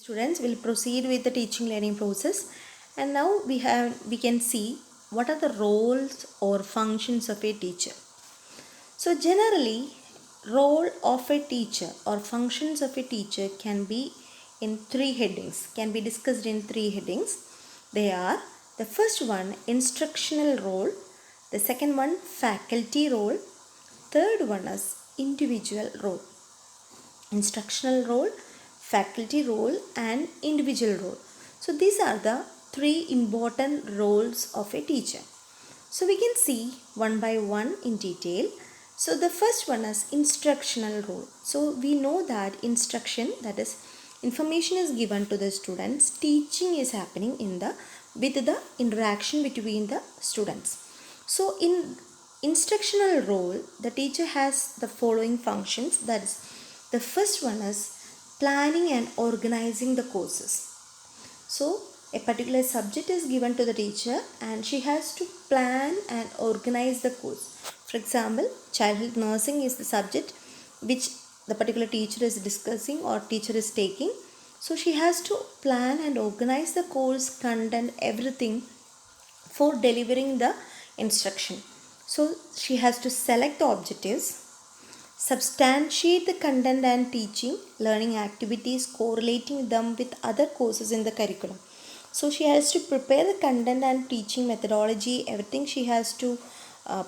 Students will proceed with the teaching learning process, and now we can see what are the roles or functions of a teacher. So generally, role of a teacher or functions of a teacher can be in three headings, can be discussed in three headings. They are: the first one, instructional role; the second one, faculty role; third one is individual role. Instructional role, faculty role, and individual role. So these are the three important roles of a teacher. So we can see one by one in detail. So the first one is instructional role. So we know that instruction, that is information, is given to the students. Teaching is happening in the with the interaction between the students. So in instructional role, the teacher has the following functions. That is, the first one is planning and organizing the courses. So a particular subject is given to the teacher and she has to plan and organize the course. For example, childhood nursing is the subject which the particular teacher is discussing or teacher is taking. So she has to plan and organize the course, content, everything for delivering the instruction. So she has to select the objectives, substantiate the content and teaching, learning activities, correlating them with other courses in the curriculum. So she has to prepare the content and teaching methodology, everything she has to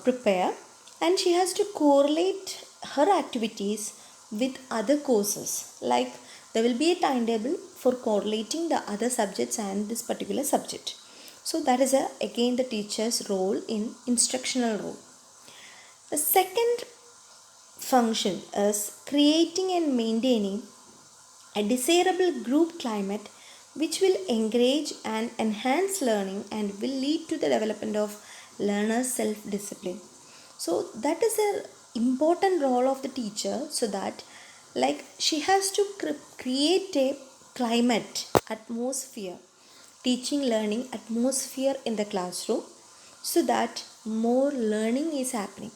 prepare, and she has to correlate her activities with other courses. Like there will be a timetable for correlating the other subjects and this particular subject. So that is again the teacher's role in instructional role. The second function is creating and maintaining a desirable group climate which will encourage and enhance learning and will lead to the development of learners' self-discipline. So that is an important role of the teacher, so that like she has to create a climate, atmosphere, teaching learning atmosphere in the classroom, so that more learning is happening.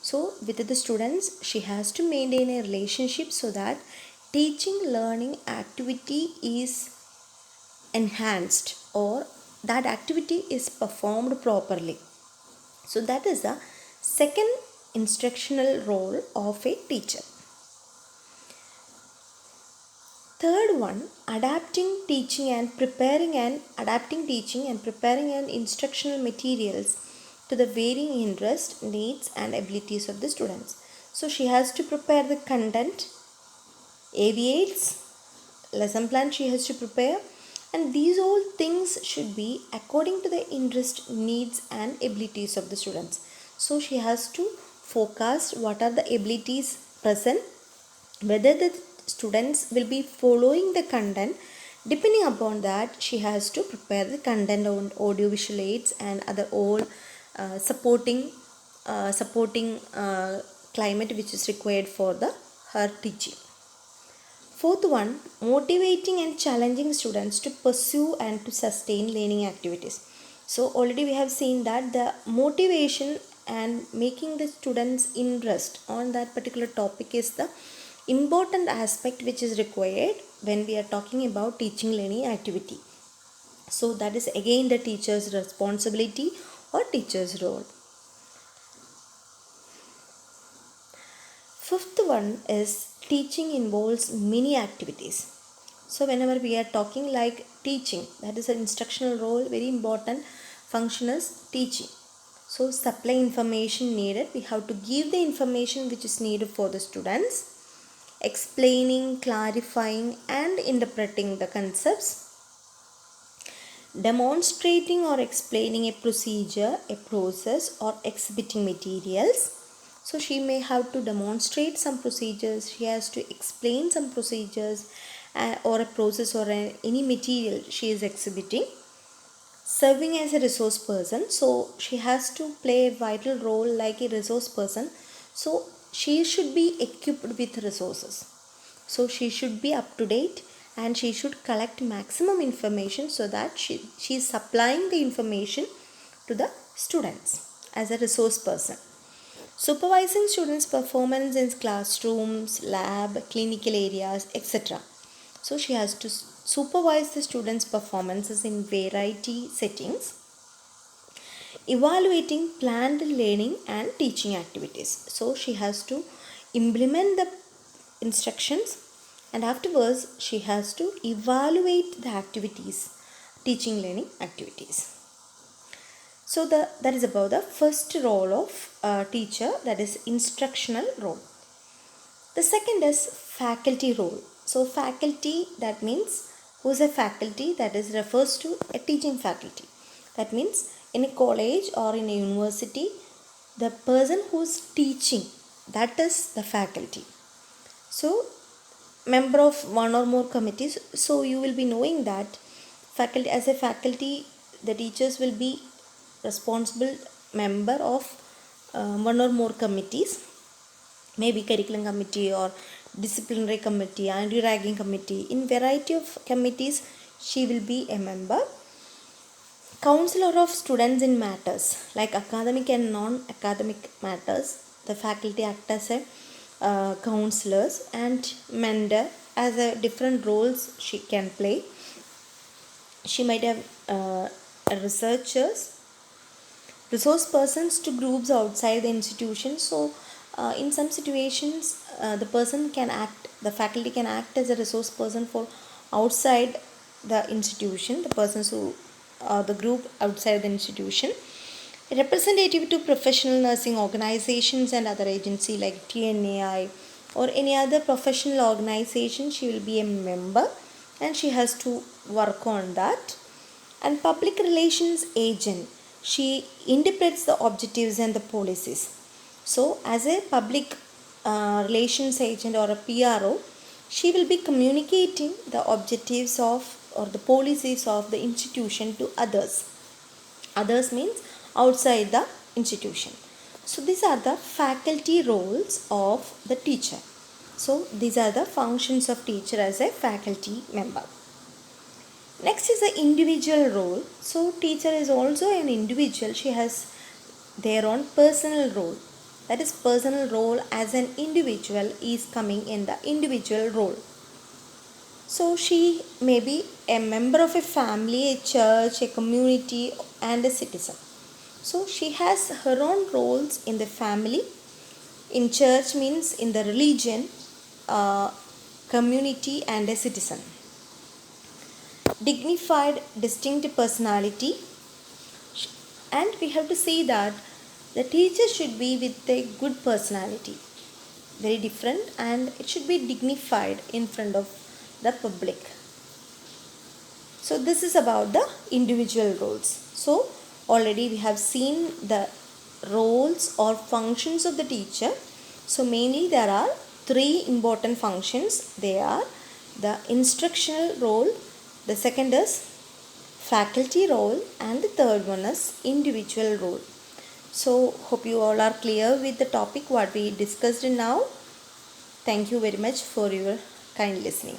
So with the students, she has to maintain a relationship so that teaching learning activity is enhanced or that activity is performed properly. So that is the second instructional role of a teacher. Third one, adapting teaching and preparing and instructional materials to the varying interests, needs and abilities of the students. So she has to prepare the content, aviates, lesson plan she has to prepare, and these all things should be according to the interest, needs and abilities of the students. So she has to forecast what are the abilities present, whether the students will be following the content. Depending upon that, she has to prepare the content on audiovisual aids and other all supporting climate which is required for the her teaching. Fourth one, motivating and challenging students to pursue and to sustain learning activities. So already we have seen that the motivation and making the students interest on that particular topic is the important aspect which is required when we are talking about teaching learning activity. So that is again the teacher's responsibility or teacher's role. Fifth one is teaching involves many activities. So whenever we are talking like teaching, that is an instructional role, very important function is teaching. So supply information needed, we have to give the information which is needed for the students, explaining, clarifying and interpreting the concepts, demonstrating or explaining a procedure, a process or exhibiting materials. So she may have to demonstrate some procedures, she has to explain some procedures or a process or any material she is exhibiting. Serving as a resource person, so she has to play a vital role like a resource person. So she should be equipped with resources. So she should be up to date and she should collect maximum information so that she is supplying the information to the students as a resource person. Supervising students' performance in classrooms, lab, clinical areas, etc. So she has to supervise the students' performances in variety settings, evaluating planned learning and teaching activities. So she has to implement the instructions, and afterwards she has to evaluate the activities, teaching learning activities. So that is about the first role of teacher, that is instructional role. The second is faculty role. So faculty, that means who is a faculty, that is refers to a teaching faculty. That means in a college or in a university, the person who is teaching, that is the faculty. So member of one or more committees, so you will be knowing that faculty, as a faculty, the teachers will be responsible member of one or more committees, maybe curriculum committee or disciplinary committee, anti-ragging committee. In variety of committees she will be a member. Counselor of students in matters like academic and non-academic matters, the faculty act as a counselors, and mentor, as a different roles she can play. She might have researchers, resource persons to groups outside the institution. So in some situations the faculty can act as a resource person for outside the institution, the persons who the group outside the institution. Representative to professional nursing organizations and other agency like TNAI or any other professional organization, she will be a member and she has to work on that. And public relations agent, she interprets the objectives and the policies. So as a public relations agent or a PRO, she will be communicating the objectives of or the policies of the institution to others. Others means outside the institution. So these are the faculty roles of the teacher. So these are the functions of teacher as a faculty member. Next is the individual role. So teacher is also an individual. She has their own personal role. That is, personal role as an individual is coming in the individual role. So she may be a member of a family, a church, a community, and a citizen. So she has her own roles in the family. In church means in the religion, community, and a citizen. Dignified, distinct personality, and we have to say that the teacher should be with a good personality, very different, and it should be dignified in front of the public. So this is about the individual roles. So already we have seen the roles or functions of the teacher. So mainly there are three important functions. They are the instructional role, the second is faculty role, and the third one is individual role. So hope you all are clear with the topic what we discussed now. Thank you very much for your kind listening.